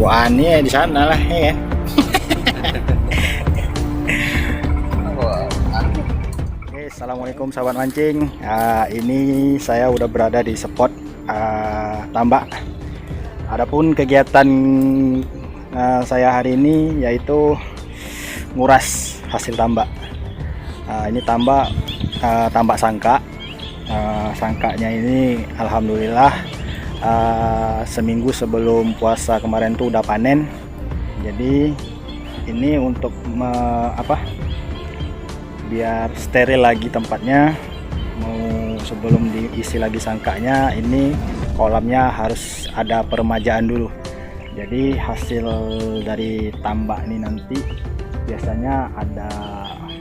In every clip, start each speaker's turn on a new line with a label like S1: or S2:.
S1: Bu Ani di sana lah ya kan. Oke, assalamualaikum sahabat mancing. Ini saya udah berada di spot tambak. Adapun kegiatan saya hari ini yaitu nguras hasil tambak. Ini tambak sangka. Sangkanya ini alhamdulillah seminggu sebelum puasa kemarin tuh udah panen. Jadi ini untuk biar steril lagi tempatnya, mau sebelum diisi lagi sangkanya, ini kolamnya harus ada peremajaan dulu. Jadi hasil dari tambak ini nanti biasanya ada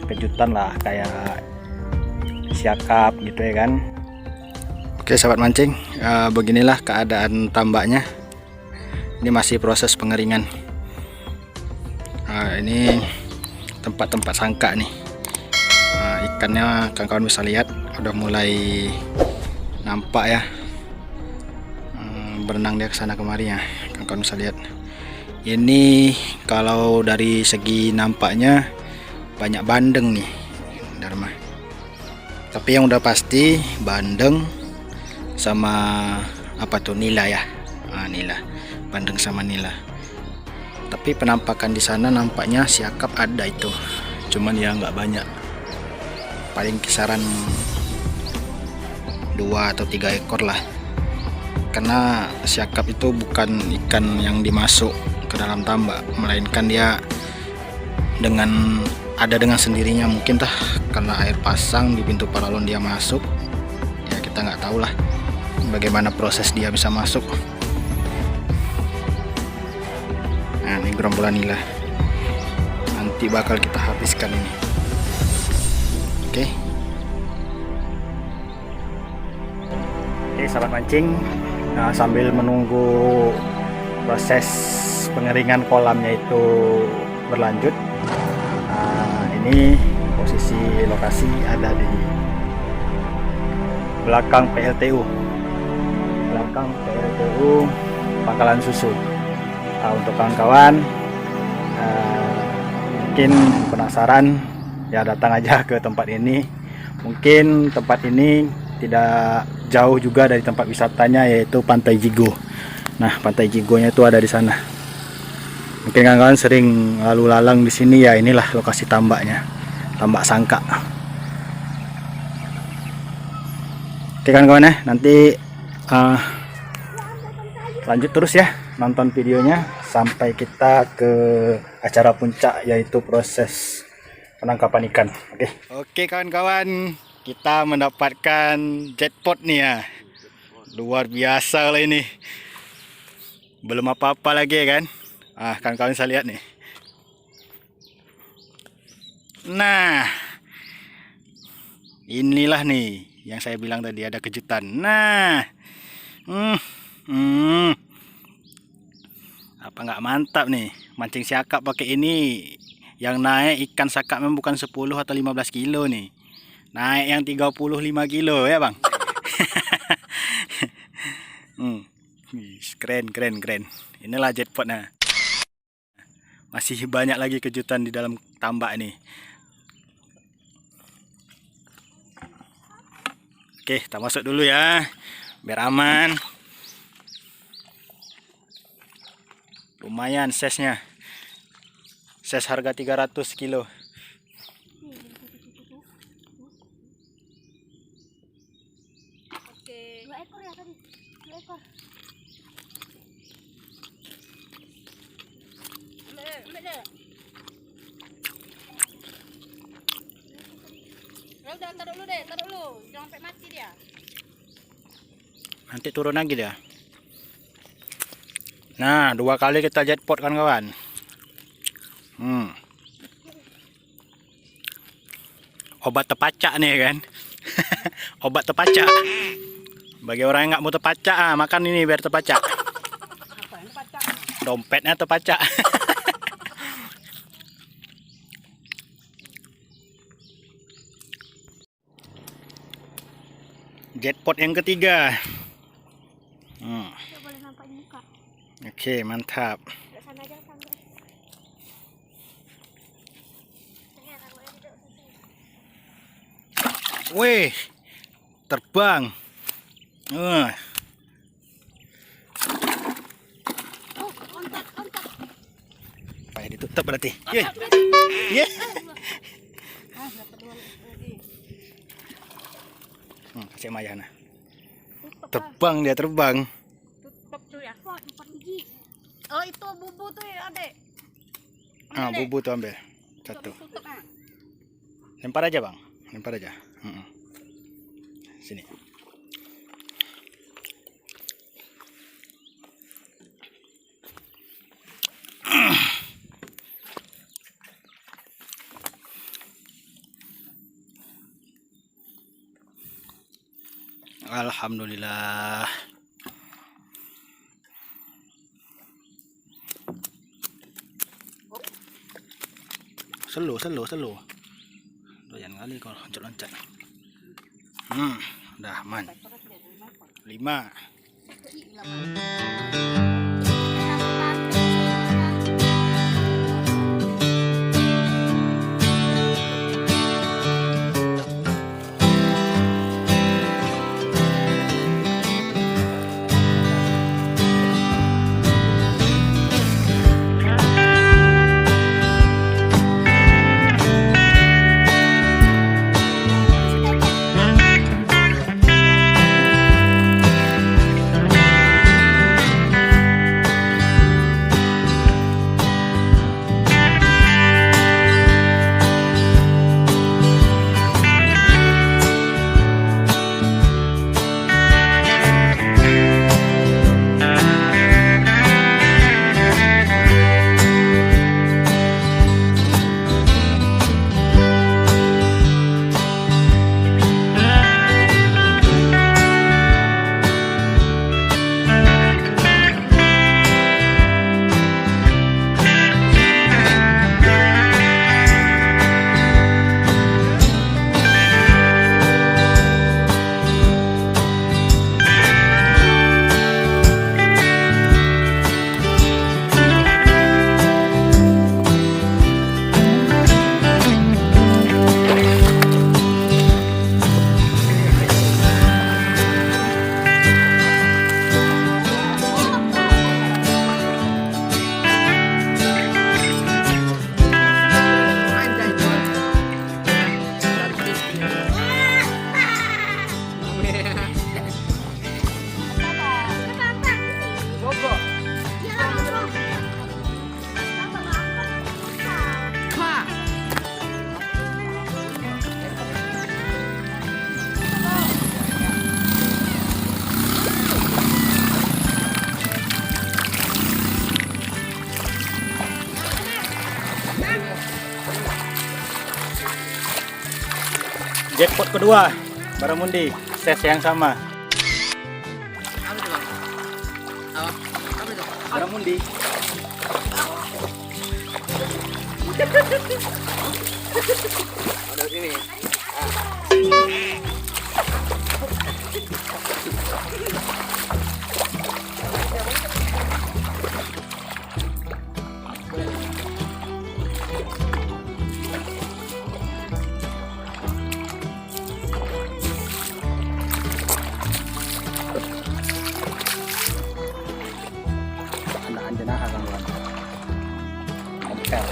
S1: kejutan lah, kayak siakap gitu ya kan. Oke sahabat mancing, beginilah keadaan tambaknya. Ini masih proses pengeringan. Ini tempat-tempat sangka nih. Ikannya kawan-kawan bisa lihat udah mulai nampak ya, berenang dia ke sana kemari ya, kawan-kawan bisa lihat. Ini kalau dari segi nampaknya banyak bandeng nih Dharma. Tapi yang udah pasti bandeng sama apa tuh, nila ya, nila, bandeng sama nila. Tapi penampakan di sana nampaknya siakap ada itu, cuman ya nggak banyak, paling kisaran 2 atau 3 ekor lah. Karena siakap itu bukan ikan yang dimasuk ke dalam tambak, melainkan dia dengan sendirinya. Mungkin karena air pasang di pintu paralon dia masuk, ya kita nggak tahu lah bagaimana proses dia bisa masuk. Nah, ini gerombolan nila, nanti bakal kita habiskan ini. Oke, sahabat mancing, sambil menunggu proses pengeringan kolamnya itu berlanjut, ini posisi lokasi ada di belakang PLTU Pangkalan Susu. Untuk kawan-kawan mungkin penasaran, ya datang aja ke tempat ini. Mungkin tempat ini tidak jauh juga dari tempat wisatanya, yaitu Pantai Jigo. Nah, Pantai Jigonya itu ada di sana. Mungkin kawan-kawan sering lalu lalang di sini, ya inilah lokasi tambaknya, tambak sangka. Oke kawan-kawan ya, nanti lanjut terus ya nonton videonya sampai kita ke acara puncak, yaitu proses penangkapan ikan. Oke kawan-kawan, kita mendapatkan jackpot nih ya, luar biasa lah ini. Belum apa-apa lagi ya kan. Kawan-kawan bisa lihat nih. Nah, inilah nih yang saya bilang tadi ada kejutan. Nah, apa nggak mantap nih mancing siakap pakai ini. Yang naik ikan sakap memang bukan 10 atau 15 kilo nih, naik yang 35 kilo ya bang. Keren. Inilah jackpotnya. Masih banyak lagi kejutan di dalam tambak ini. Oke, kita masuk dulu ya biar aman. Lumayan size harga 300 kilo.
S2: Oke. 2 ekor ya tadi. 2 ekor. Ambil deh. Ya udah, taruh dulu. Jangan sampai mati dia.
S1: Nanti turun lagi dia. Nah, 2 kali kita jackpot kan kawan. Obat tepacak nih kan. Obat tepacak. Bagi orang yang nggak mau tepacak, makan ini biar tepacak. Dompetnya tepacak. Jackpot yang ketiga.
S2: Nggak boleh nampak muka.
S1: Oke, mantap.
S2: Ke sana aja sampai.
S1: Wih, terbang.
S2: Oh, kontak.
S1: Payah ditutup berarti. Yeah. Yeah. Kasih Maya nah. Terbang dia terbang.
S2: Tutup tuh ya. Kok 4 biji. Oh, itu bubu tuh ya, Adek.
S1: Bubu tuh ambil. Satu.
S2: Tutup,
S1: Lempar aja, Bang. Lempar aja. Sini. Alhamdulillah. Selo. Doyan kali kalau loncat-loncat. Udah aman. 5. Jackpot kedua, Baramundi, ses yang sama.
S3: Apa itu, Bang? Apa itu?
S1: Baramundi.
S3: Ada sini.
S1: Anak jenazah kawan. Ompel.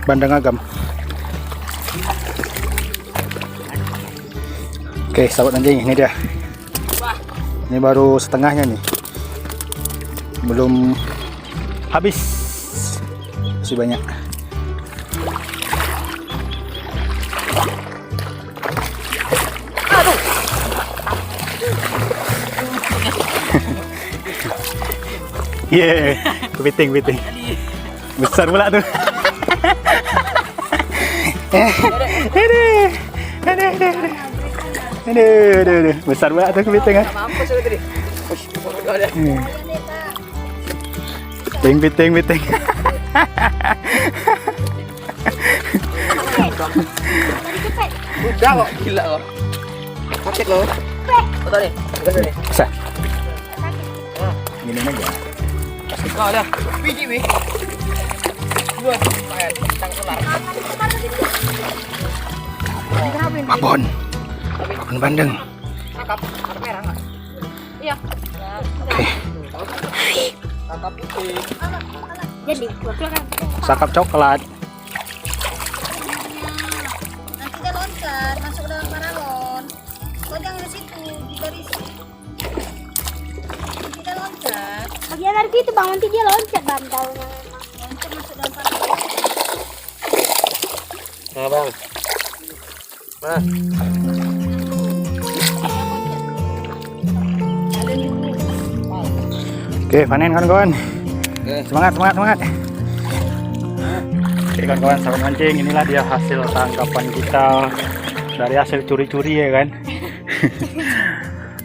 S1: bandeng agam. Oke, sahabat anjing, ini dia. Ini baru setengahnya nih, belum habis, masih banyak. Yeah, kepiting besar pula tuh. Aduh, besar pula tuh kepiting kan. Piting.
S3: Udah kok, gila kok. Sakit loh. Betul nih.
S1: Bisa. Gini aja.
S3: Oh, udah. Biji, wih. Dua, main. Tang solar.
S1: Babon bandeng.
S3: Kakap merah nggak?
S2: Iya.
S1: Oke.
S3: Kakap putih.
S2: Jadi, gua keluarkan.
S1: Sakap coklat.
S2: Nanti dia loncat masuk ke dalam paralon. Kau jangan di situ, di garis. Nanti dia loncat.
S4: Bagian dari situ bang, nanti dia loncat bantalnya.
S2: Loncat masuk dalam paralon.
S3: Nah, bang. Nah.
S1: Oke, panen kawan-kawan.
S3: Oke.
S1: Semangat. Oke kawan-kawan, sahabat mancing, inilah dia hasil tangkapan kita dari hasil curi-curi ya kan.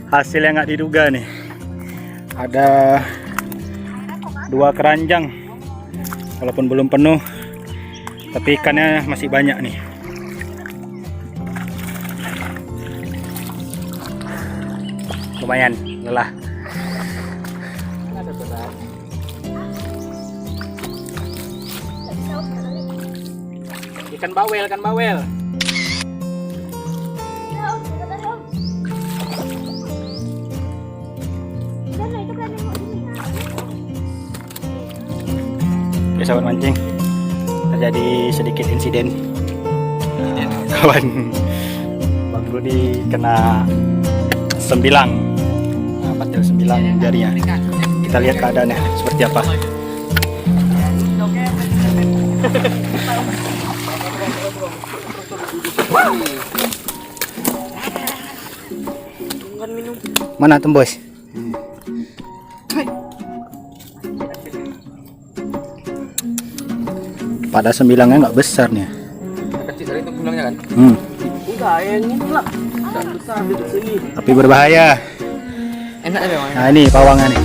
S1: Hasil yang nggak diduga nih. Ada 2 keranjang, walaupun belum penuh, tapi ikannya masih banyak nih. Lumayan lelah. Ikan bawel. Oke sahabat mancing, terjadi sedikit insiden. Kawan Bang Rudi kena sembilang, patil sembilang jarinya. Kita lihat keadaannya seperti apa. Mana tembus? Pada sembilangnya nggak besar nih.
S3: Kecil dari itu pulangnya kan?
S5: Enggak, yang ini lah. Dan besar di sini.
S1: Tapi berbahaya.
S3: Enak ya bang.
S1: Nah ini pawangnya nih.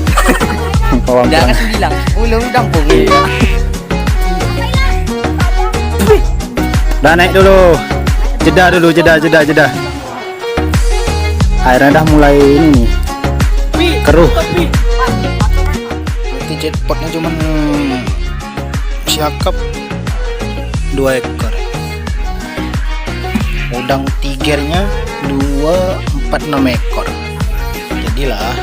S1: Pawang
S3: Jangan
S1: pulang.
S3: bilang, ulung dampung.
S1: Iya. Udah naik dulu. Jeda. Airnya udah mulai ini nih. Keruh. Berarti jackpotnya cuman siakap 2 ekor. Udang tigernya 2, 4, 6 ekor. Jadilah